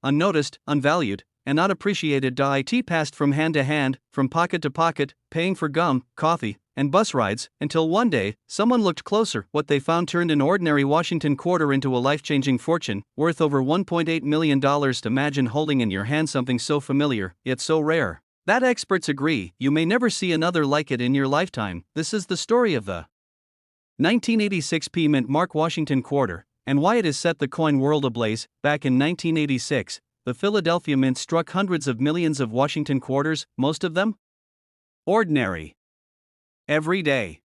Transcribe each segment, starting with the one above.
unnoticed, unvalued, and not appreciated. It passed from hand to hand, from pocket to pocket, paying for gum, coffee, and bus rides, until one day, someone looked closer. What they found turned an ordinary Washington quarter into a life-changing fortune, worth over $1.8 million. Imagine holding in your hand something so familiar, yet so rare, that experts agree you may never see another like it in your lifetime. This is the story of the 1986 Mint Mark Washington quarter, and why it has set the coin world ablaze. Back in 1986, the Philadelphia Mint struck hundreds of millions of Washington quarters, most of them ordinary, everyday,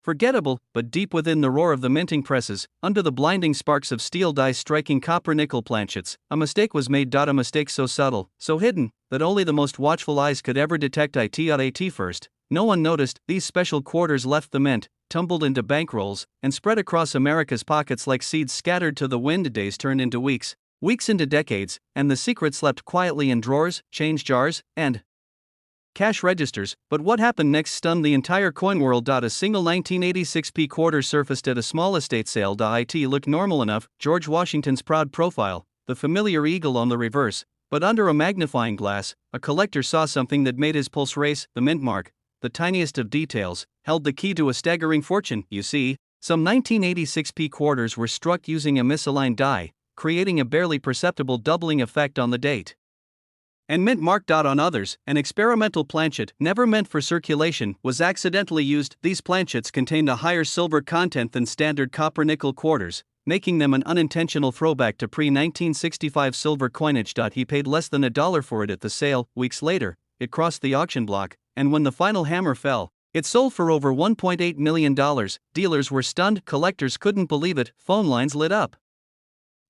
forgettable, but deep within the roar of the minting presses, under the blinding sparks of steel dies striking copper-nickel planchets, a mistake was made. A mistake so subtle, so hidden, that only the most watchful eyes could ever detect it. At first, no one noticed. These special quarters left the mint, tumbled into bankrolls, and spread across America's pockets like seeds scattered to the wind. Days turned into weeks, weeks into decades, and the secret slept quietly in drawers, change jars, and cash registers. But what happened next stunned the entire coin world. A single 1986 quarter surfaced at a small estate sale. It looked normal enough, George Washington's proud profile, the familiar eagle on the reverse, but under a magnifying glass, a collector saw something that made his pulse race. The mint mark, the tiniest of details, held the key to a staggering fortune. You see, some 1986 quarters were struck using a misaligned die, creating a barely perceptible doubling effect on the date and mint mark. On others, an experimental planchet, never meant for circulation, was accidentally used. These planchets contained a higher silver content than standard copper-nickel quarters, making them an unintentional throwback to pre-1965 silver coinage. He paid less than $1 for it at the sale. Weeks later, it crossed the auction block, and when the final hammer fell, it sold for over $1.8 million. Dealers were stunned, collectors couldn't believe it, phone lines lit up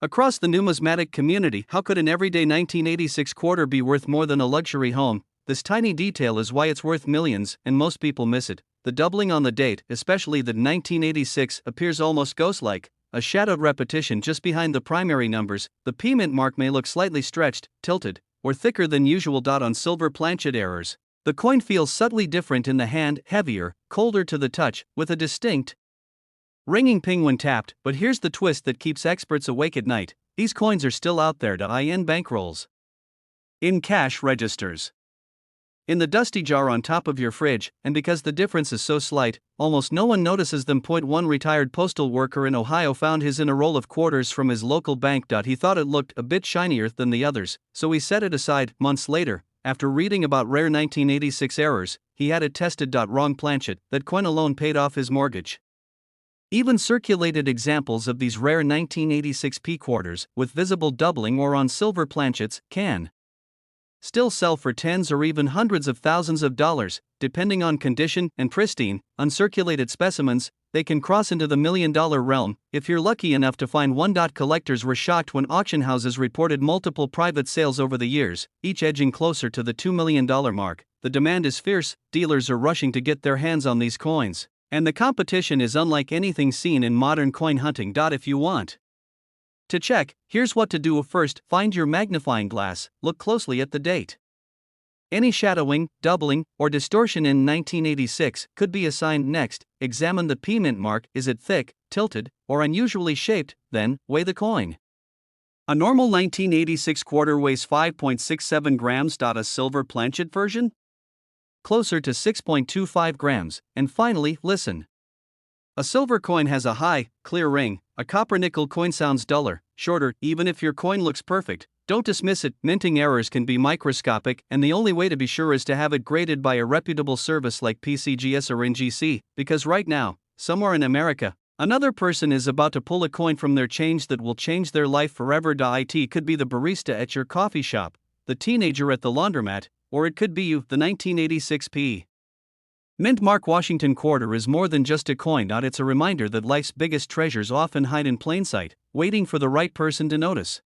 across the numismatic community. How could an everyday 1986 quarter be worth more than a luxury home? This tiny detail is why it's worth millions, and most people miss it. The doubling on the date, especially the 1986, appears almost ghost-like, a shadowed repetition just behind the primary numbers. The Mint mark may look slightly stretched, tilted, or thicker than usual. On silver planchet errors, the coin feels subtly different in the hand, heavier, colder to the touch, with a distinct ringing ping when tapped. But here's the twist that keeps experts awake at night: these coins are still out there. In bankrolls, in cash registers, in the dusty jar on top of your fridge, and because the difference is so slight, almost no one notices them. One retired postal worker in Ohio found his in a roll of quarters from his local bank. He thought it looked a bit shinier than the others, so he set it aside. Months later, after reading about rare 1986 errors, he had it tested. Wrong planchet. That coin alone paid off his mortgage. Even circulated examples of these rare 1986 quarters, with visible doubling or on silver planchets, can still sell for tens or even hundreds of thousands of dollars, depending on condition. And pristine, uncirculated specimens, they can cross into the million-dollar realm, if you're lucky enough to find one. Collectors were shocked when auction houses reported multiple private sales over the years, each edging closer to the $2 million mark. The demand is fierce, dealers are rushing to get their hands on these coins, and the competition is unlike anything seen in modern coin hunting. If you want to check, here's what to do. First, find your magnifying glass, look closely at the date. Any shadowing, doubling, or distortion in 1986 could be a sign. Next, examine the Mint mark. Is it thick, tilted, or unusually shaped? Then, weigh the coin. A normal 1986 quarter weighs 5.67 grams. A silver planchet version? Closer to 6.25 grams. And finally, listen. A silver coin has a high, clear ring. A copper-nickel coin sounds duller, shorter. Even if your coin looks perfect, don't dismiss it. Minting errors can be microscopic, and the only way to be sure is to have it graded by a reputable service like PCGS or NGC, because right now, somewhere in America, another person is about to pull a coin from their change that will change their life forever. It could be the barista at your coffee shop, the teenager at the laundromat, or it could be you. The 1986 Mint Mark Washington quarter is more than just a coin. It's a reminder that life's biggest treasures often hide in plain sight, waiting for the right person to notice.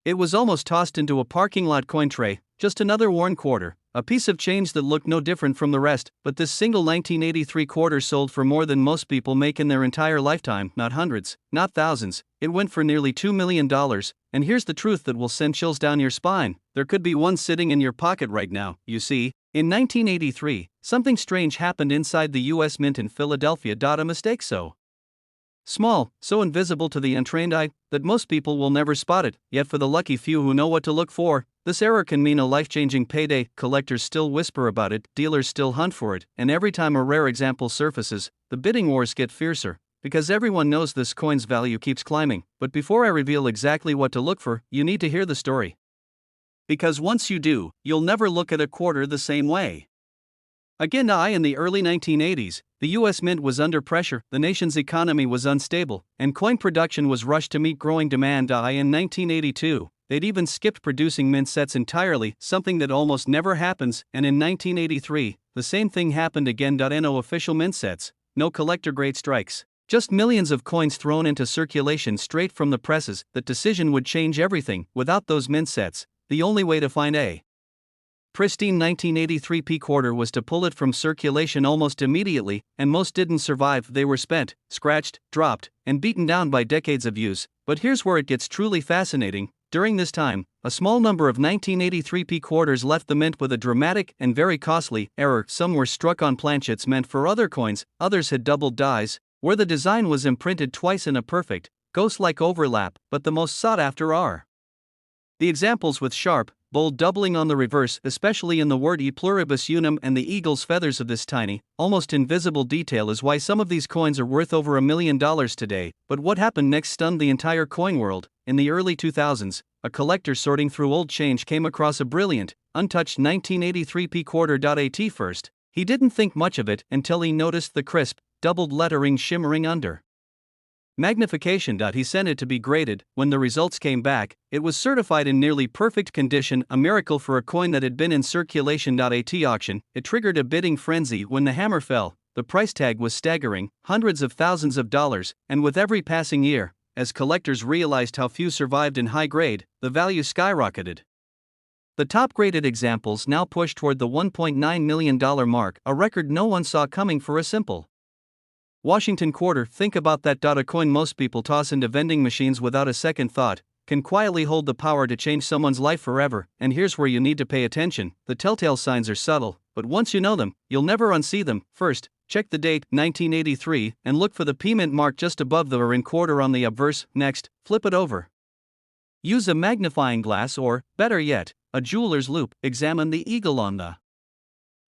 It was almost tossed into a parking lot coin tray, just another worn quarter, a piece of change that looked no different from the rest. But this single 1983 quarter sold for more than most people make in their entire lifetime. Not hundreds, not thousands. It went for nearly $2 million. And here's the truth that will send chills down your spine: there could be one sitting in your pocket right now. You see, in 1983, something strange happened inside the U.S. Mint in Philadelphia. A mistake so Small, so invisible to the untrained eye that most people will never spot it, yet for the lucky few who know what to look for, this error can mean a life-changing payday. Collectors still whisper about it, dealers still hunt for it, and every time a rare example surfaces, the bidding wars get fiercer, because everyone knows this coin's value keeps climbing. But before I reveal exactly what to look for, you need to hear the story. Because once you do, you'll never look at a quarter the same way. Again, in the early 1980s, the US Mint was under pressure, the nation's economy was unstable, and coin production was rushed to meet growing demand. In 1982, they'd even skipped producing mint sets entirely, something that almost never happens, and in 1983, the same thing happened again. No official mint sets, no collector-grade strikes, just millions of coins thrown into circulation straight from the presses. That decision would change everything. Without those mint sets, the only way to find a pristine 1983 P quarter was to pull it from circulation almost immediately, and most didn't survive. They were spent, scratched, dropped, and beaten down by decades of use. But here's where it gets truly fascinating. During this time, a small number of 1983 P quarters left the mint with a dramatic and very costly error. Some were struck on planchets meant for other coins, others had doubled dies, where the design was imprinted twice in a perfect, ghost-like overlap. But the most sought after are the examples with sharp, bold doubling on the reverse, especially in the word e pluribus unum and the eagle's feathers. Of this tiny, almost invisible detail is why some of these coins are worth over $1 million today. But what happened next stunned the entire coin world. In the early 2000s, a collector sorting through old change came across a brilliant, untouched 1983 P quarter. At first, he didn't think much of it until he noticed the crisp, doubled lettering shimmering under magnification. He sent it to be graded. When the results came back, it was certified in nearly perfect condition, a miracle for a coin that had been in circulation. At auction, it triggered a bidding frenzy. When the hammer fell, the price tag was staggering, hundreds of thousands of dollars, and with every passing year, as collectors realized how few survived in high grade, the value skyrocketed. The top graded examples now push toward the $1.9 million mark, a record no one saw coming for a simple Washington quarter. Think about that. A coin most people toss into vending machines without a second thought can quietly hold the power to change someone's life forever. And here's where you need to pay attention. The telltale signs are subtle, but once you know them, you'll never unsee them. First, check the date, 1983, and look for the P mint mark just above the in quarter on the obverse. Next, flip it over. Use a magnifying glass or, better yet, a jeweler's loupe. Examine the eagle on the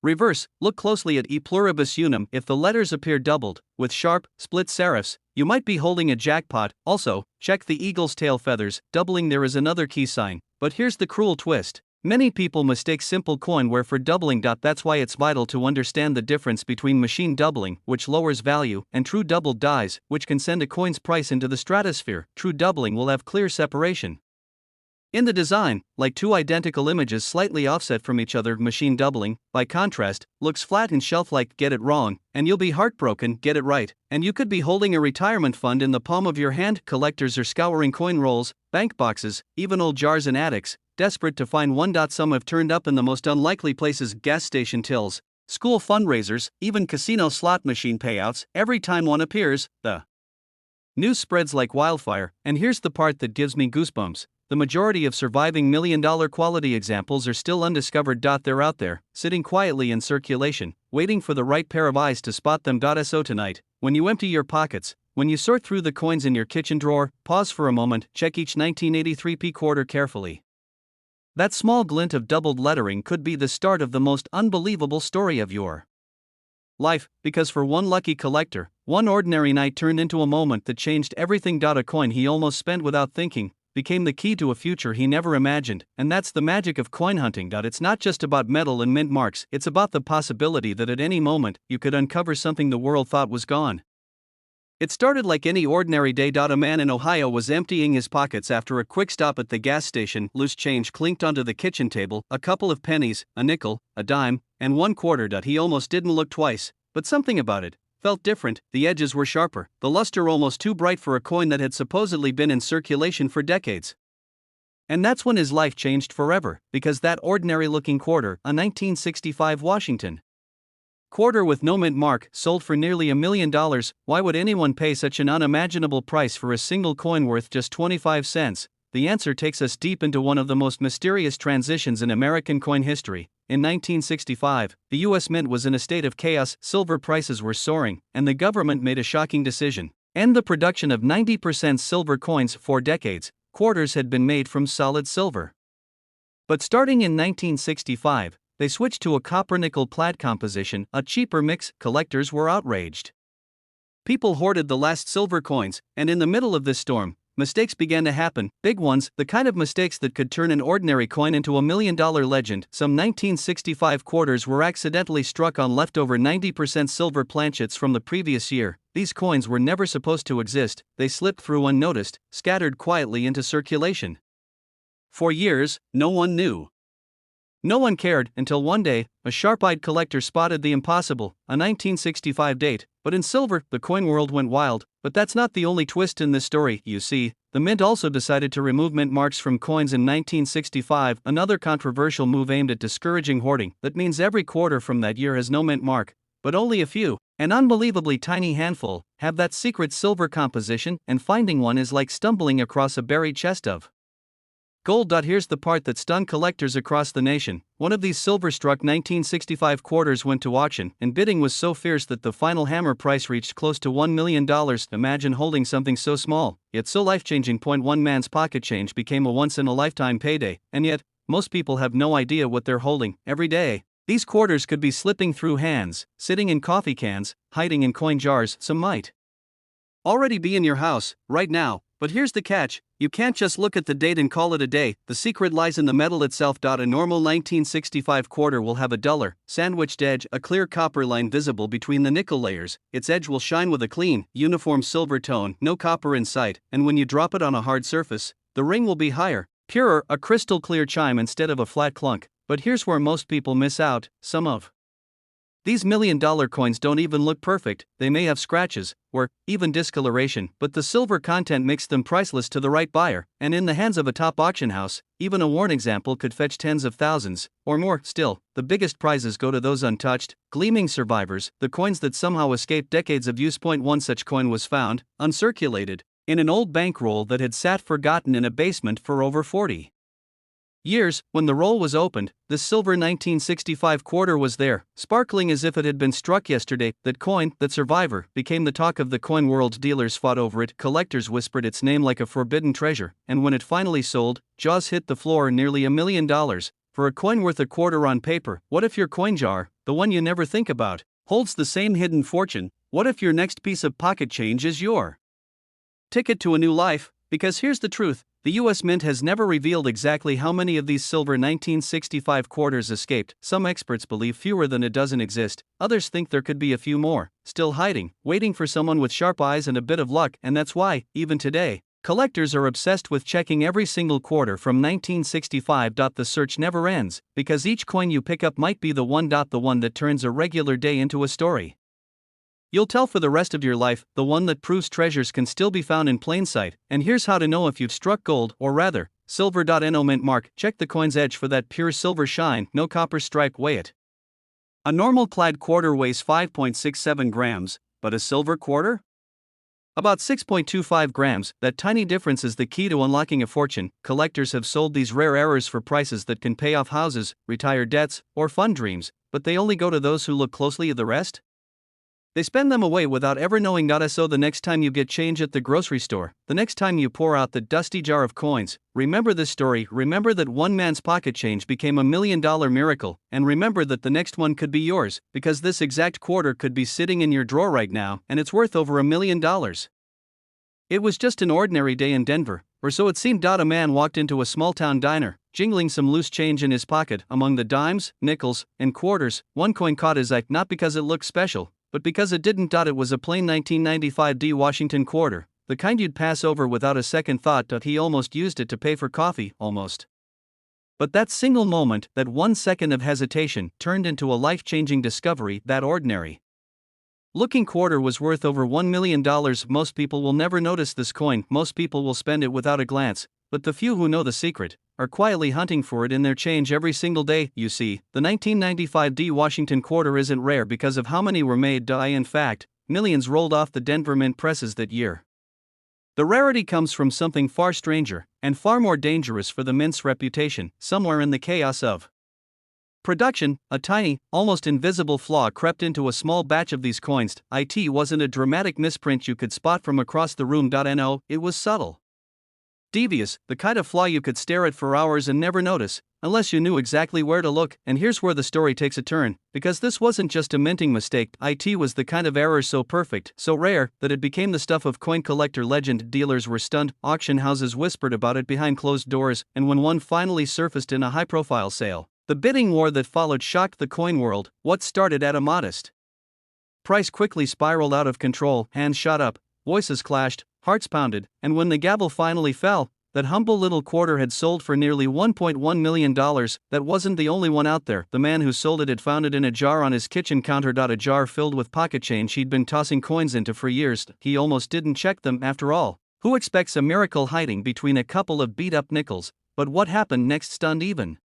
reverse. Look closely at e pluribus unum. If the letters appear doubled, with sharp, split serifs, you might be holding a jackpot. Also, check the eagle's tail feathers. Doubling there is another key sign. But here's the cruel twist. Many people mistake simple coin wear for doubling. That's why it's vital to understand the difference between machine doubling, which lowers value, and true doubled dies, which can send a coin's price into the stratosphere. True doubling will have clear separation in the design, like two identical images slightly offset from each other. Machine doubling, by contrast, looks flat and shelf-like. Get it wrong, and you'll be heartbroken. Get it right, and you could be holding a retirement fund in the palm of your hand. Collectors are scouring coin rolls, bank boxes, even old jars and attics, desperate to find one. Some have turned up in the most unlikely places: gas station tills, school fundraisers, even casino slot machine payouts. Every time one appears, the news spreads like wildfire. And here's the part that gives me goosebumps. The majority of surviving million-dollar quality examples are still undiscovered. They're out there, sitting quietly in circulation, waiting for the right pair of eyes to spot them. So tonight, when you empty your pockets, when you sort through the coins in your kitchen drawer, pause for a moment, check each 1983 P quarter carefully. That small glint of doubled lettering could be the start of the most unbelievable story of your life, because for one lucky collector, one ordinary night turned into a moment that changed everything. A coin he almost spent without thinking became the key to a future he never imagined. And that's the magic of coin hunting. It's not just about metal and mint marks, it's about the possibility that at any moment, you could uncover something the world thought was gone. It started like any ordinary day. A man in Ohio was emptying his pockets after a quick stop at the gas station. Loose change clinked onto the kitchen table, a couple of pennies, a nickel, a dime, and 1 quarter. He almost didn't look twice, but something about it felt different. The edges were sharper, the luster almost too bright for a coin that had supposedly been in circulation for decades. And that's when his life changed forever, because that ordinary-looking quarter, a 1965 Washington quarter with no mint mark, sold for nearly $1 million. Why would anyone pay such an unimaginable price for a single coin worth just 25 cents? The answer takes us deep into one of the most mysterious transitions in American coin history. In 1965, the U.S. Mint was in a state of chaos. Silver prices were soaring, and the government made a shocking decision. and the production of 90% silver coins for decades. Quarters had been made from solid silver. But starting in 1965, they switched to a copper-nickel plat composition, a cheaper mix. Collectors were outraged. People hoarded the last silver coins, and in the middle of this storm, mistakes began to happen, big ones, the kind of mistakes that could turn an ordinary coin into a $1,000,000 legend. Some 1965 quarters were accidentally struck on leftover 90% silver planchets from the previous year. These coins were never supposed to exist, they slipped through unnoticed, scattered quietly into circulation. For years, no one knew. No one cared until one day, a sharp-eyed collector spotted the impossible, a 1965 date, but in silver, the coin world went wild. But that's not the only twist in this story, you see. The mint also decided to remove mint marks from coins in 1965, another controversial move aimed at discouraging hoarding. That means every quarter from that year has no mint mark, but only a few, an unbelievably tiny handful, have that secret silver composition, and finding one is like stumbling across a buried chest of gold. Here's the part that stunned collectors across the nation. One of these silver-struck 1965 quarters went to auction, and bidding was so fierce that the final hammer price reached close to $1 million. Imagine holding something so small, yet so life-changing. One man's pocket change became a once-in-a-lifetime payday, and yet, most people have no idea what they're holding. Every day, these quarters could be slipping through hands, sitting in coffee cans, hiding in coin jars. Some might already be in your house, right now. But here's the catch, you can't just look at the date and call it a day, the secret lies in the metal itself. A normal 1965 quarter will have a duller, sandwiched edge, a clear copper line visible between the nickel layers. Its edge will shine with a clean, uniform silver tone, no copper in sight, and when you drop it on a hard surface, the ring will be higher, purer, a crystal clear chime instead of a flat clunk. But here's where most people miss out, some of these $1,000,000 coins don't even look perfect. They may have scratches, or even discoloration, but the silver content makes them priceless to the right buyer, and in the hands of a top auction house, even a worn example could fetch tens of thousands, or more. Still, the biggest prizes go to those untouched, gleaming survivors, the coins that somehow escaped decades of use. One such coin was found, uncirculated, in an old bankroll that had sat forgotten in a basement for over 40 years. When the roll was opened, the silver 1965 quarter was there, sparkling as if it had been struck yesterday. That coin, that survivor, became the talk of the coin world. Dealers fought over it, collectors whispered its name like a forbidden treasure, and when it finally sold, jaws hit the floor. Nearly $1,000,000 for a coin worth a quarter on paper. What if your coin jar, the one you never think about, holds the same hidden fortune? What if your next piece of pocket change is your ticket to a new life? Because here's the truth, the US Mint has never revealed exactly how many of these silver 1965 quarters escaped. Some experts believe fewer than a dozen exist, others think there could be a few more, still hiding, waiting for someone with sharp eyes and a bit of luck. And that's why, even today, collectors are obsessed with checking every single quarter from 1965. The search never ends, because each coin you pick up might be the one that turns a regular day into a story you'll tell for the rest of your life, the one that proves treasures can still be found in plain sight. And here's how to know if you've struck gold, or rather, silver. No mint mark. Check the coin's edge for that pure silver shine, no copper stripe. Weigh it. A normal clad quarter weighs 5.67 grams, but a silver quarter? About 6.25 grams. That tiny difference is the key to unlocking a fortune. Collectors have sold these rare errors for prices that can pay off houses, retire debts, or fund dreams, but they only go to those who look closely at the rest. They spend them away without ever knowing. So the next time you get change at the grocery store, the next time you pour out the dusty jar of coins, remember this story. Remember that one man's pocket change became a $1,000,000 miracle, and remember that the next one could be yours, because this exact quarter could be sitting in your drawer right now, and it's worth over $1,000,000. It was just an ordinary day in Denver, or so it seemed. A man walked into a small-town diner, jingling some loose change in his pocket. Among the dimes, nickels, and quarters, one coin caught his eye, not because it looked special, but because it didn't. It was a plain 1995 Washington quarter, the kind you'd pass over without a second thought. He almost used it to pay for coffee, almost. But that single moment, that 1 second of hesitation, turned into a life-changing discovery. That ordinary looking quarter was worth over $1,000,000. Most people will never notice this coin, most people will spend it without a glance, but the few who know the secret are quietly hunting for it in their change every single day. You see, the 1995 Washington quarter isn't rare because of how many were made. In fact, millions rolled off the Denver Mint presses that year. The rarity comes from something far stranger, and far more dangerous for the Mint's reputation. Somewhere in the chaos of Production, a tiny, almost invisible flaw crept into a small batch of these coins. It wasn't a dramatic misprint you could spot from across the room. No, it was subtle. Devious, the kind of flaw you could stare at for hours and never notice, unless you knew exactly where to look. And here's where the story takes a turn, because this wasn't just a minting mistake. It was the kind of error so perfect, so rare, that it became the stuff of coin collector legend. Dealers were stunned, auction houses whispered about it behind closed doors, and when one finally surfaced in a high-profile sale, the bidding war that followed shocked the coin world. What started at a modest price quickly spiraled out of control, hands shot up, voices clashed, hearts pounded, and when the gavel finally fell, that humble little quarter had sold for nearly $1.1 million. That wasn't the only one out there. The man who sold it had found it in a jar on his kitchen counter. A jar filled with pocket change he'd been tossing coins into for years. He almost didn't check them after all. Who expects a miracle hiding between a couple of beat-up nickels? But what happened next stunned even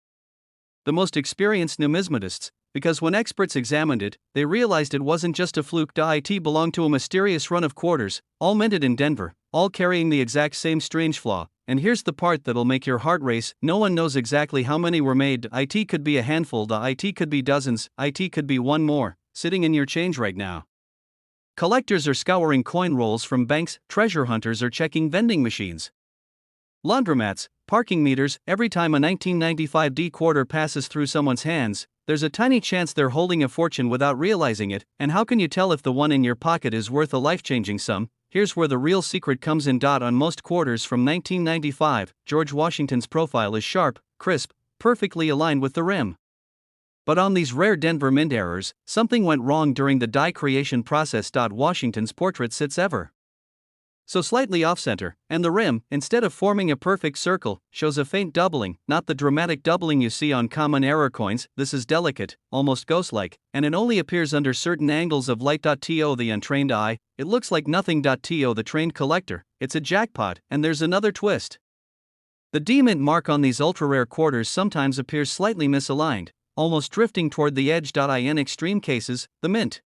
the most experienced numismatists, because when experts examined it, they realized it wasn't just a fluke. It belonged to a mysterious run of quarters, all minted in Denver, all carrying the exact same strange flaw. And here's the part that'll make your heart race: no one knows exactly how many were made. It could be a handful, it could be dozens, it could be one more, sitting in your change right now. Collectors are scouring coin rolls from banks, treasure hunters are checking vending machines, laundromats, parking meters. Every time a 1995 D quarter passes through someone's hands, there's a tiny chance they're holding a fortune without realizing it. And how can you tell if the one in your pocket is worth a life-changing sum? Here's where the real secret comes in. On most quarters from 1995, George Washington's profile is sharp, crisp, perfectly aligned with the rim. But on these rare Denver mint errors, something went wrong during the die creation process. Washington's portrait sits ever so slightly off-center, and the rim, instead of forming a perfect circle, shows a faint doubling, not the dramatic doubling you see on common error coins. This is delicate, almost ghost-like, and it only appears under certain angles of light. To the untrained eye, it looks like nothing. To the trained collector, it's a jackpot. And there's another twist. The D-mint mark on these ultra-rare quarters sometimes appears slightly misaligned, almost drifting toward the edge. In extreme cases, the mint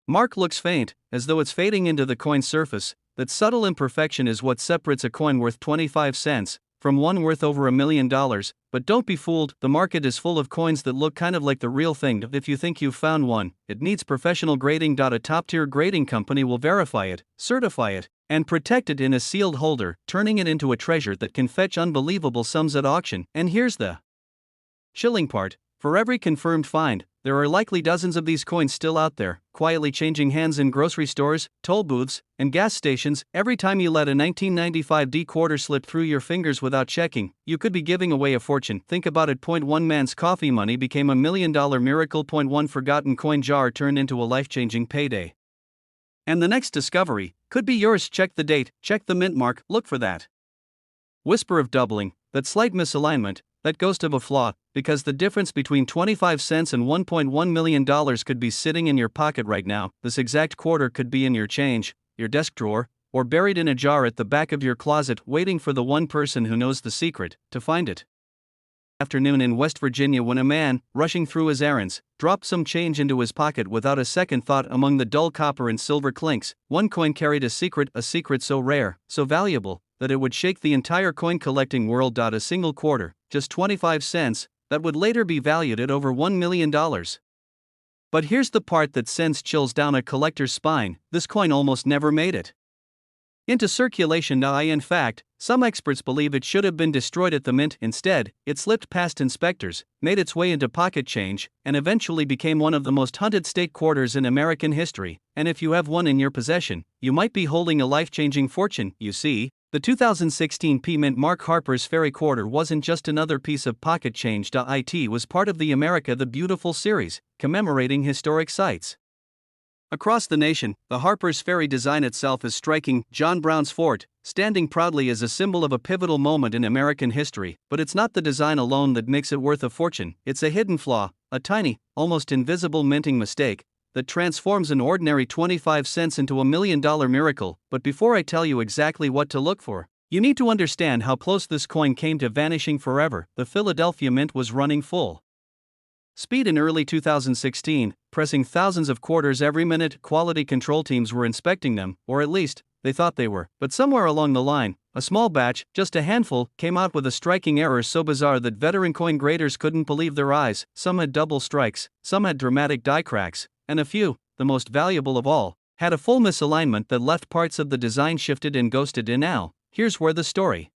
mark looks faint, as though it's fading into the coin's surface. That subtle imperfection is what separates a coin worth 25 cents from one worth over $1 million. But don't be fooled, the market is full of coins that look kind of like the real thing. If you think you've found one, it needs professional grading. A top-tier grading company will verify it, certify it, and protect it in a sealed holder, turning it into a treasure that can fetch unbelievable sums at auction. And here's the chilling part: for every confirmed find, there are likely dozens of these coins still out there, quietly changing hands in grocery stores, toll booths, and gas stations. Every time you let a 1995 D quarter slip through your fingers without checking, you could be giving away a fortune. Think about it. One man's coffee money became $1 million miracle. One forgotten coin jar turned into a life-changing payday. And the next discovery could be yours. Check the date, check the mint mark, look for that whisper of doubling, that slight misalignment, that ghost of a flaw, because the difference between 25 cents and $1.1 million could be sitting in your pocket right now. This exact quarter could be in your change, your desk drawer, or buried in a jar at the back of your closet, waiting for the one person who knows the secret to find it. Afternoon in West Virginia, when a man, rushing through his errands, dropped some change into his pocket without a second thought. Among the dull copper and silver clinks, one coin carried a secret so rare, so valuable, that it would shake the entire coin collecting world. A single quarter, just 25 cents, that would later be valued at over $1 million. But here's the part that sends chills down a collector's spine: this coin almost never made it into circulation. In fact, some experts believe it should have been destroyed at the mint. Instead, it slipped past inspectors, made its way into pocket change, and eventually became one of the most hunted state quarters in American history. And if you have one in your possession, you might be holding a life-changing fortune. You see, the 2016 P Mint Mark Harper's Ferry Quarter wasn't just another piece of pocket change. It was part of the America the Beautiful series, commemorating historic sites across the nation. The Harper's Ferry design itself is striking. John Brown's fort, standing proudly as a symbol of a pivotal moment in American history. But it's not the design alone that makes it worth a fortune. It's a hidden flaw, a tiny, almost invisible minting mistake that transforms an ordinary 25 cents into $1 million miracle. But before I tell you exactly what to look for, you need to understand how close this coin came to vanishing forever. The Philadelphia Mint was running full speed in early 2016, pressing thousands of quarters every minute. Quality control teams were inspecting them, or at least, they thought they were. But somewhere along the line, a small batch, just a handful, came out with a striking error so bizarre that veteran coin graders couldn't believe their eyes. Some had double strikes, some had dramatic die cracks, and a few, the most valuable of all, had a full misalignment that left parts of the design shifted and ghosted. And now, here's where the story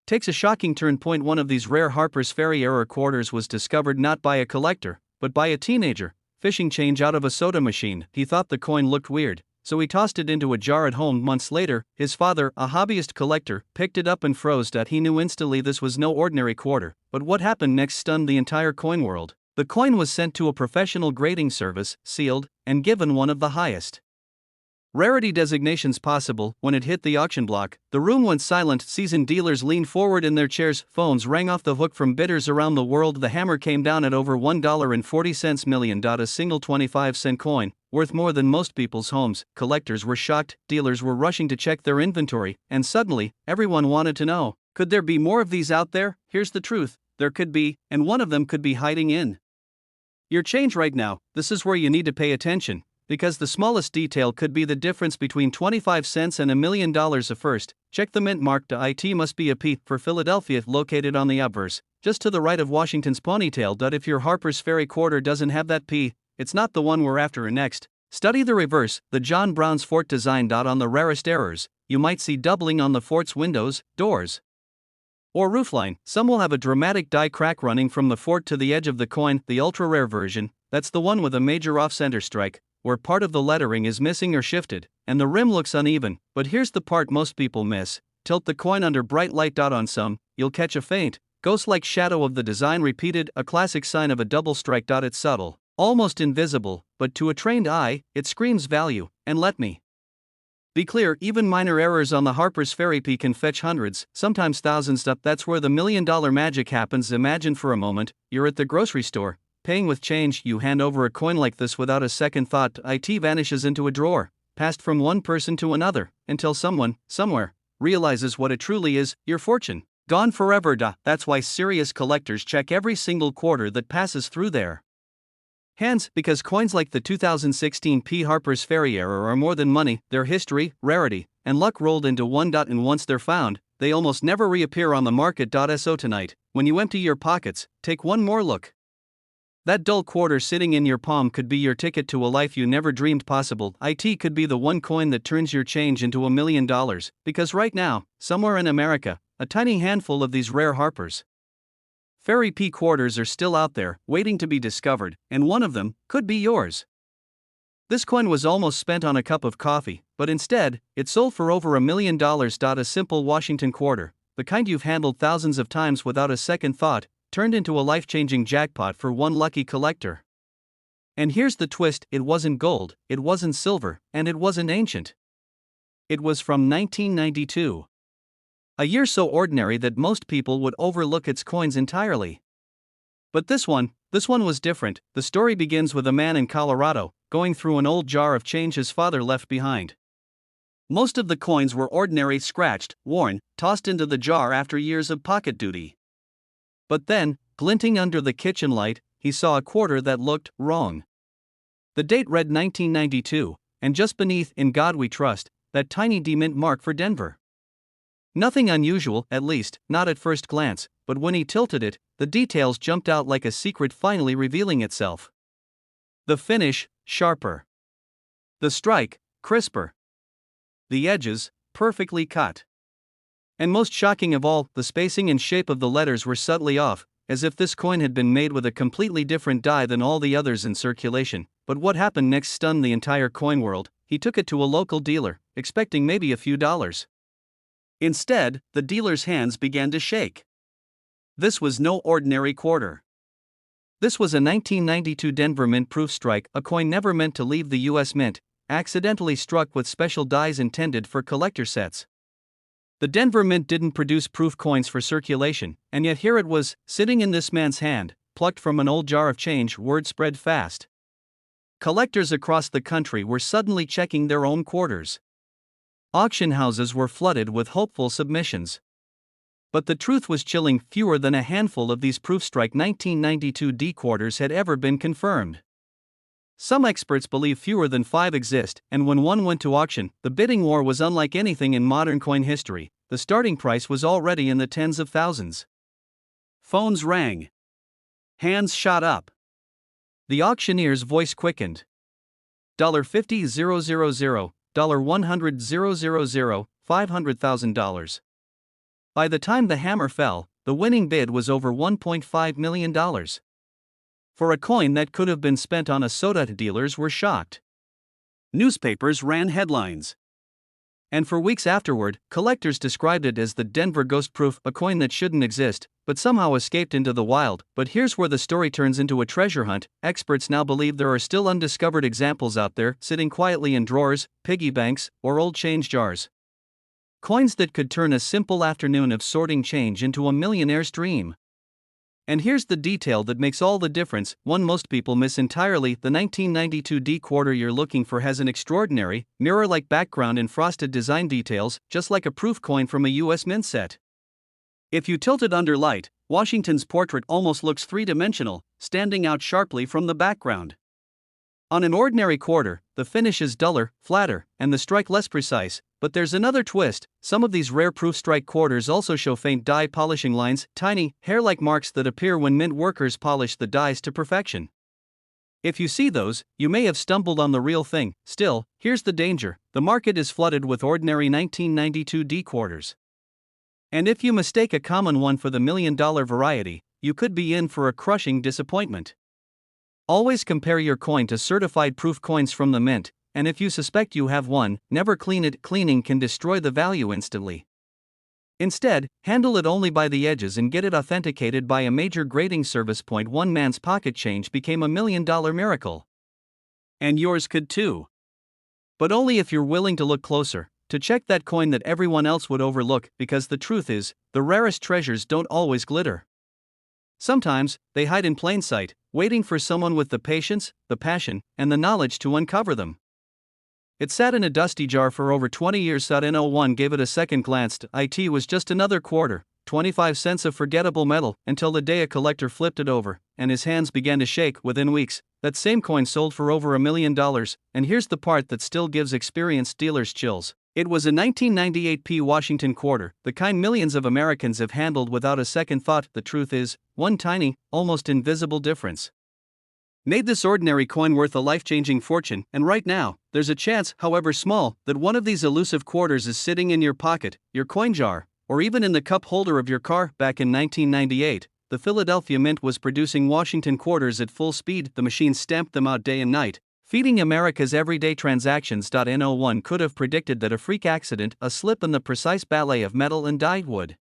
takes a shocking turn. Point one of these rare Harper's Ferry error quarters was discovered not by a collector, but by a teenager, fishing change out of a soda machine. He thought the coin looked weird, so he tossed it into a jar at home. Months later, his father, a hobbyist collector, picked it up and froze. He knew instantly this was no ordinary quarter, but what happened next stunned the entire coin world. The coin was sent to a professional grading service, sealed, and given one of the highest rarity designations possible. When it hit the auction block, the room went silent. Seasoned dealers leaned forward in their chairs, phones rang off the hook from bidders around the world. The hammer came down at over $1.40 million. A single 25-cent coin, worth more than most people's homes. Collectors were shocked, dealers were rushing to check their inventory, and suddenly, everyone wanted to know, could there be more of these out there? Here's the truth, there could be, and one of them could be hiding in your change right now. This is where you need to pay attention, because the smallest detail could be the difference between 25 cents and $1 million. First, check the mint mark. It must be a P for Philadelphia, located on the obverse, just to the right of Washington's ponytail. If your Harper's Ferry quarter doesn't have that P, it's not the one we're after. Next, study the reverse, the John Brown's fort design. On the rarest errors, you might see doubling on the fort's windows, doors, or roofline. Some will have a dramatic die crack running from the fort to the edge of the coin. The ultra rare version, that's the one with a major off-center strike, where part of the lettering is missing or shifted, and the rim looks uneven. But here's the part most people miss: tilt the coin under bright light. On some, you'll catch a faint, ghost-like shadow of the design repeated, a classic sign of a double strike. It's subtle, almost invisible, but to a trained eye, it screams value. And let me be clear, even minor errors on the Harper's Ferry P can fetch hundreds, sometimes thousands. That's where the $1 million magic happens. Imagine for a moment, you're at the grocery store, paying with change. You hand over a coin like this without a second thought. It vanishes into a drawer, passed from one person to another, until someone, somewhere, realizes what it truly is: your fortune. Gone forever. That's why serious collectors check every single quarter that passes through their hands, because coins like the 2016 P Harper's Ferry error are more than money. They're history, rarity, and luck rolled into one. And once they're found, they almost never reappear on the market. So tonight, when you empty your pockets, take one more look. That dull quarter sitting in your palm could be your ticket to a life you never dreamed possible. It could be the one coin that turns your change into $1 million, because right now, somewhere in America, a tiny handful of these rare Harper's Ferry P quarters are still out there, waiting to be discovered, and one of them could be yours. This coin was almost spent on a cup of coffee, but instead, it sold for over $1 million. A simple Washington quarter, the kind you've handled thousands of times without a second thought, turned into a life-changing jackpot for one lucky collector. And here's the twist: it wasn't gold, it wasn't silver, and it wasn't ancient. It was from 1992. A year so ordinary that most people would overlook its coins entirely. But this one was different. The story begins with a man in Colorado, going through an old jar of change his father left behind. Most of the coins were ordinary, scratched, worn, tossed into the jar after years of pocket duty. But then, glinting under the kitchen light, he saw a quarter that looked wrong. The date read 1992, and just beneath "In God We Trust," that tiny D-mint mark for Denver. Nothing unusual, at least, not at first glance, but when he tilted it, the details jumped out like a secret finally revealing itself. The finish, sharper. The strike, crisper. The edges, perfectly cut. And most shocking of all, the spacing and shape of the letters were subtly off, as if this coin had been made with a completely different die than all the others in circulation. But what happened next stunned the entire coin world. He took it to a local dealer, expecting maybe a few dollars. Instead, the dealer's hands began to shake. This was no ordinary quarter. This was a 1992 Denver Mint proof strike, a coin never meant to leave the U.S. Mint, accidentally struck with special dies intended for collector sets. The Denver Mint didn't produce proof coins for circulation, and yet here it was, sitting in this man's hand, plucked from an old jar of change. Word spread fast. Collectors across the country were suddenly checking their own quarters. Auction houses were flooded with hopeful submissions. But the truth was chilling: fewer than a handful of these proof strike 1992 D quarters had ever been confirmed. Some experts believe fewer than 5 exist, and when one went to auction, the bidding war was unlike anything in modern coin history. the starting price was already in the tens of thousands. Phones rang. Hands shot up. The auctioneer's voice quickened. $50,000, $100,000, $500,000. By the time the hammer fell, the winning bid was over $1.5 million. For a coin that could have been spent on a soda, dealers were shocked. Newspapers ran headlines. And for weeks afterward, collectors described it as the Denver Ghost Proof, a coin that shouldn't exist, but somehow escaped into the wild. But here's where the story turns into a treasure hunt. Experts now believe there are still undiscovered examples out there, sitting quietly in drawers, piggy banks, or old change jars. Coins that could turn a simple afternoon of sorting change into a millionaire's dream. And here's the detail that makes all the difference, one most people miss entirely. The 1992 D quarter you're looking for has an extraordinary, mirror-like background and frosted design details, just like a proof coin from a US mint set. If you tilt it under light, Washington's portrait almost looks three-dimensional, standing out sharply from the background. On an ordinary quarter, the finish is duller, flatter, and the strike less precise, but there's another twist. Some of these rare proof strike quarters also show faint die polishing lines, tiny, hair-like marks that appear when mint workers polish the dies to perfection. If you see those, you may have stumbled on the real thing. Still, here's the danger: the market is flooded with ordinary 1992 D quarters. And if you mistake a common one for the million-dollar variety, you could be in for a crushing disappointment. Always compare your coin to certified proof coins from the mint, and if you suspect you have one, never clean it. Cleaning can destroy the value instantly. Instead, handle it only by the edges and get it authenticated by a major grading service. One man's pocket change became a $1 million miracle. And yours could too. But only if you're willing to look closer, to check that coin that everyone else would overlook, because the truth is, the rarest treasures don't always glitter. Sometimes, they hide in plain sight, waiting for someone with the patience, the passion, and the knowledge to uncover them. It sat in a dusty jar for over 20 years. No one gave it a second glance. It was just another quarter, 25 cents of forgettable metal, until the day a collector flipped it over, and his hands began to shake. Within weeks, that same coin sold for over $1 million, and here's the part that still gives experienced dealers chills. It was a 1998 P. Washington quarter, the kind millions of Americans have handled without a second thought. The truth is, one tiny, almost invisible difference made this ordinary coin worth a life-changing fortune. And right now, there's a chance, however small, that one of these elusive quarters is sitting in your pocket, your coin jar, or even in the cup holder of your car. Back in 1998, the Philadelphia Mint was producing Washington quarters at full speed. The machine stamped them out day and night, feeding America's everyday transactions. No one could have predicted that a freak accident, a slip in the precise ballet of metal and die would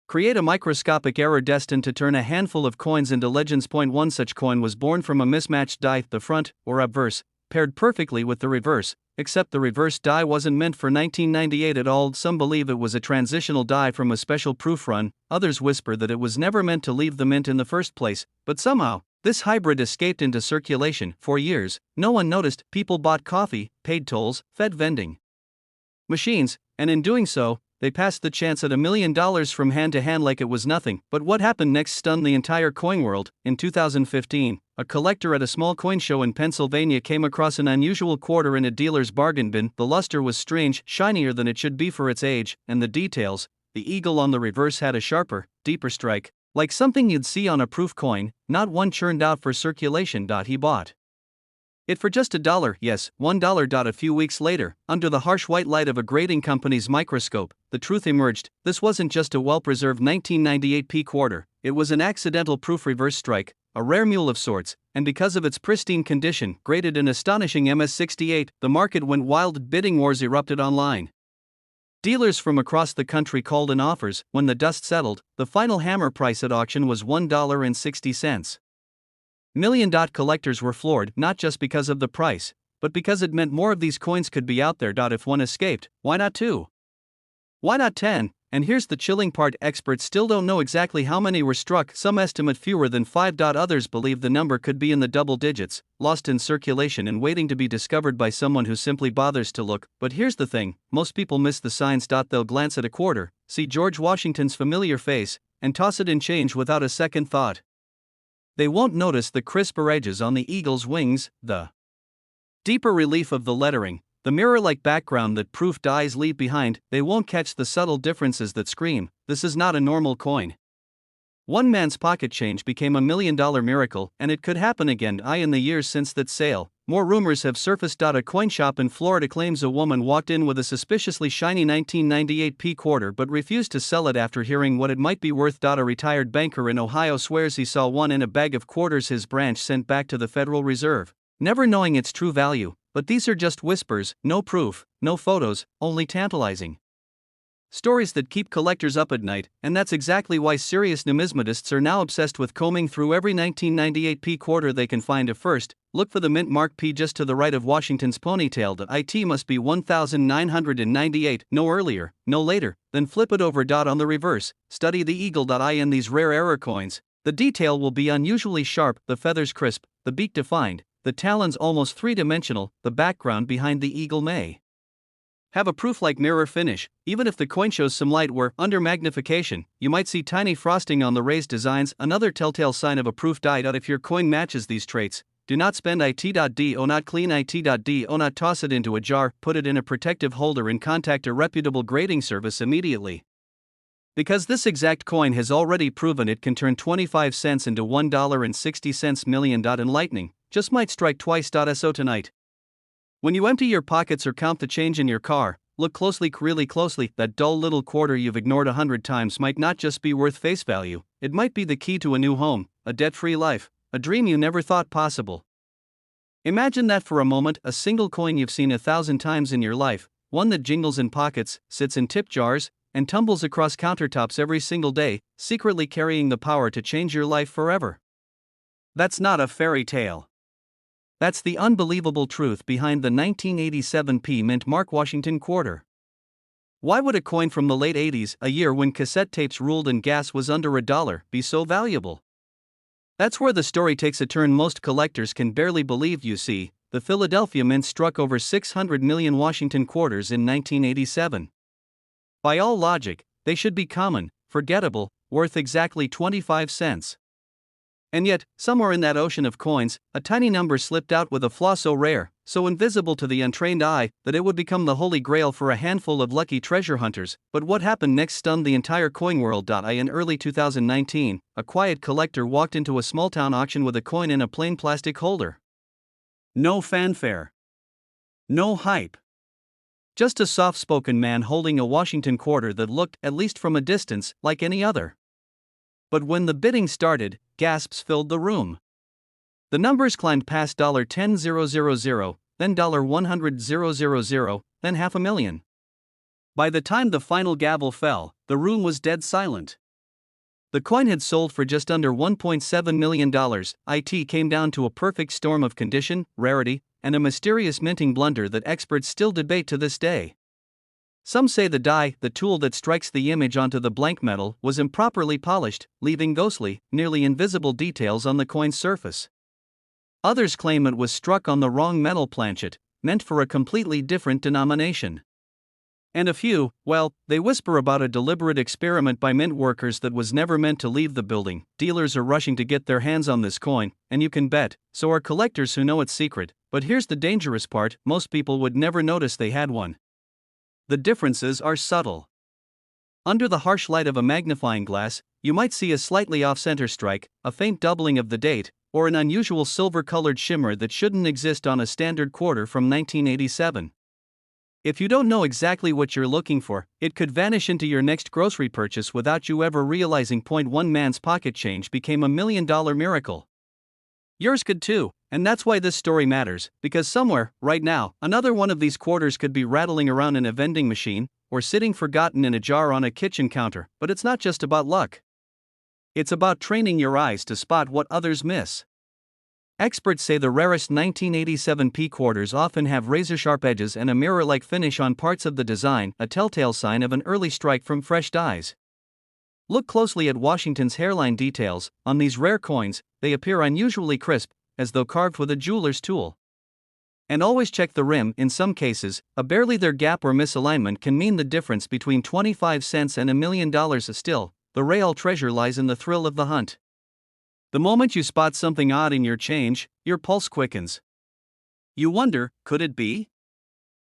create a microscopic error destined to turn a handful of coins into legends. One such coin was born from a mismatched die, the front, or obverse, paired perfectly with the reverse, except the reverse die wasn't meant for 1998 at all. Some believe it was a transitional die from a special proof run, others whisper that it was never meant to leave the mint in the first place, but somehow, this hybrid escaped into circulation. For years, no one noticed. People bought coffee, paid tolls, fed vending machines, and in doing so, they passed the chance at $1 million from hand to hand like it was nothing. But what happened next stunned the entire coin world. In 2015, a collector at a small coin show in Pennsylvania came across an unusual quarter in a dealer's bargain bin. The luster was strange, shinier than it should be for its age, and the details, the eagle on the reverse had a sharper, deeper strike, like something you'd see on a proof coin, not one churned out for circulation. He bought it for just $1, yes, $1. A few weeks later, under the harsh white light of a grading company's microscope, the truth emerged. This wasn't just a well-preserved 1998 P quarter, it was an accidental proof reverse strike, a rare mule of sorts, and because of its pristine condition, graded an astonishing MS-68, the market went wild. Bidding wars erupted online. Dealers from across the country called in offers. When the dust settled, the final hammer price at auction was $1.60. Million. Collectors were floored, not just because of the price, but because it meant more of these coins could be out there. If one escaped, why not 2? Why not 10? And here's the chilling part: experts still don't know exactly how many were struck. Some estimate fewer than 5. Others believe the number could be in the double digits, lost in circulation and waiting to be discovered by someone who simply bothers to look. But here's the thing: most people miss the signs. They'll glance at a quarter, see George Washington's familiar face, and toss it in change without a second thought. They won't notice the crisper edges on the eagle's wings, the deeper relief of the lettering, The mirror-like background that proof dies leave behind, they won't catch the subtle differences that scream, "This is not a normal coin." One man's pocket change became $1 million miracle, and it could happen again. In the years since that sale, more rumors have surfaced. A coin shop in Florida claims a woman walked in with a suspiciously shiny 1998 p quarter but refused to sell it after hearing what it might be worth. A retired banker in Ohio swears he saw one in a bag of quarters his branch sent back to the Federal Reserve, never knowing its true value. But these are just whispers, no proof, no photos, only tantalizing stories that keep collectors up at night, and that's exactly why serious numismatists are now obsessed with combing through every 1998 p quarter they can find. First, look for the mint mark P just to the right of Washington's ponytail. It must be 1998, no earlier, no later. Then flip it over. On the reverse, study the eagle. In these rare error coins, the detail will be unusually sharp, the feathers crisp, the beak defined, the talons almost three-dimensional. The background behind the eagle may have a proof-like mirror finish. Even if the coin shows some light where, under magnification, you might see tiny frosting on the raised designs, another telltale sign of a proof die. If your coin matches these traits, do not spend it. Not clean it. Not toss it into a jar, put it in a protective holder and contact a reputable grading service immediately. Because this exact coin has already proven it can turn 25 cents into $1.60 million. Lightning just might strike twice. So tonight, when you empty your pockets or count the change in your car, look closely, really closely. That dull little quarter you've ignored 100 times might not just be worth face value, it might be the key to a new home, a debt-free life, a dream you never thought possible. Imagine that for a moment, a single coin you've seen 1,000 times in your life, one that jingles in pockets, sits in tip jars, and tumbles across countertops every single day, secretly carrying the power to change your life forever. That's not a fairy tale. That's the unbelievable truth behind the 1987 p mint mark Washington quarter. Why would a coin from the late 80s, a year when cassette tapes ruled and gas was under $1, be so valuable? That's where the story takes a turn most collectors can barely believe. You see, the Philadelphia Mint struck over 600 million Washington quarters in 1987. By all logic, they should be common, forgettable, worth exactly 25 cents. And yet, somewhere in that ocean of coins, a tiny number slipped out with a flaw so rare, so invisible to the untrained eye, that it would become the holy grail for a handful of lucky treasure hunters. But what happened next stunned the entire coin world. In early 2019, a quiet collector walked into a small-town auction with a coin in a plain plastic holder. No fanfare. No hype. Just a soft-spoken man holding a Washington quarter that looked, at least from a distance, like any other. But when the bidding started, gasps filled the room. The numbers climbed past $10,000, then $100,000, then $500,000. By the time the final gavel fell, the room was dead silent. The coin had sold for just under $1.7 million. It came down to a perfect storm of condition, rarity, and a mysterious minting blunder that experts still debate to this day. Some say the die, the tool that strikes the image onto the blank metal, was improperly polished, leaving ghostly, nearly invisible details on the coin's surface. Others claim it was struck on the wrong metal planchet, meant for a completely different denomination. And a few, well, they whisper about a deliberate experiment by mint workers that was never meant to leave the building. Dealers are rushing to get their hands on this coin, and you can bet, so are collectors who know its secret. But here's the dangerous part: most people would never notice they had one. The differences are subtle. Under the harsh light of a magnifying glass, you might see a slightly off-center strike, a faint doubling of the date, or an unusual silver-colored shimmer that shouldn't exist on a standard quarter from 1987. If you don't know exactly what you're looking for, it could vanish into your next grocery purchase without you ever realizing. One man's pocket change became $1 million miracle. Yours could too, and that's why this story matters, because somewhere, right now, another one of these quarters could be rattling around in a vending machine, or sitting forgotten in a jar on a kitchen counter. But it's not just about luck. It's about training your eyes to spot what others miss. Experts say the rarest 1987 p quarters often have razor-sharp edges and a mirror-like finish on parts of the design, a telltale sign of an early strike from fresh dies. Look closely at Washington's hairline details. On these rare coins, they appear unusually crisp, as though carved with a jeweler's tool. And always check the rim. In some cases, a barely there gap or misalignment can mean the difference between 25 cents and $1 million. Still, the real treasure lies in the thrill of the hunt. The moment you spot something odd in your change, your pulse quickens. You wonder, could it be?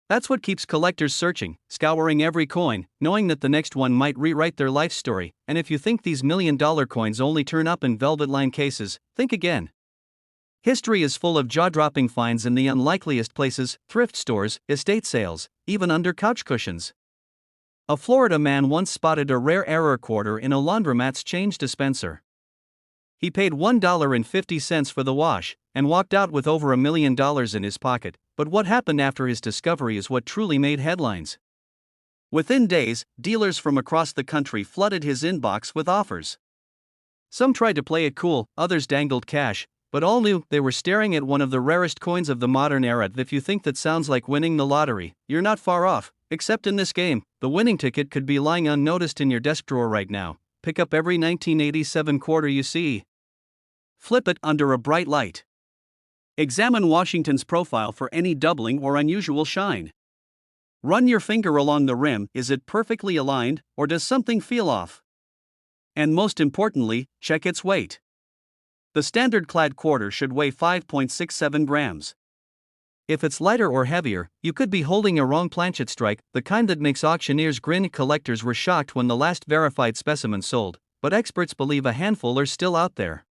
That's what keeps collectors searching, scouring every coin, knowing that the next one might rewrite their life story. And if you think these $1,000,000 coins only turn up in velvet-lined cases, think again. History is full of jaw-dropping finds in the unlikeliest places: thrift stores, estate sales, even under couch cushions. A Florida man once spotted a rare error quarter in a laundromat's change dispenser. He paid $1.50 for the wash and walked out with over $1,000,000 in his pocket. But what happened after his discovery is what truly made headlines. Within days, dealers from across the country flooded his inbox with offers. Some tried to play it cool, others dangled cash, but all knew they were staring at one of the rarest coins of the modern era. If you think that sounds like winning the lottery, you're not far off. Except in this game, the winning ticket could be lying unnoticed in your desk drawer right now. Pick up every 1987 quarter you see. Flip it under a bright light. Examine Washington's profile for any doubling or unusual shine. Run your finger along the rim. Is it perfectly aligned, or does something feel off? And most importantly, check its weight. The standard clad quarter should weigh 5.67 grams. If it's lighter or heavier, you could be holding a wrong planchet strike, the kind that makes auctioneers grin. Collectors were shocked when the last verified specimen sold, but experts believe a handful are still out there.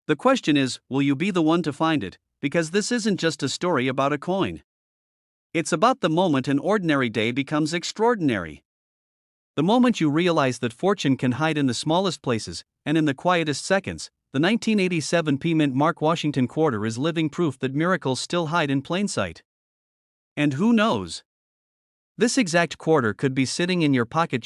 The question is, will you be the one to find it? Because this isn't just a story about a coin. It's about the moment an ordinary day becomes extraordinary. The moment you realize that fortune can hide in the smallest places, and in the quietest seconds. The 1987 P Mint Mark Washington quarter is living proof that miracles still hide in plain sight. And who knows? This exact quarter could be sitting in your pocket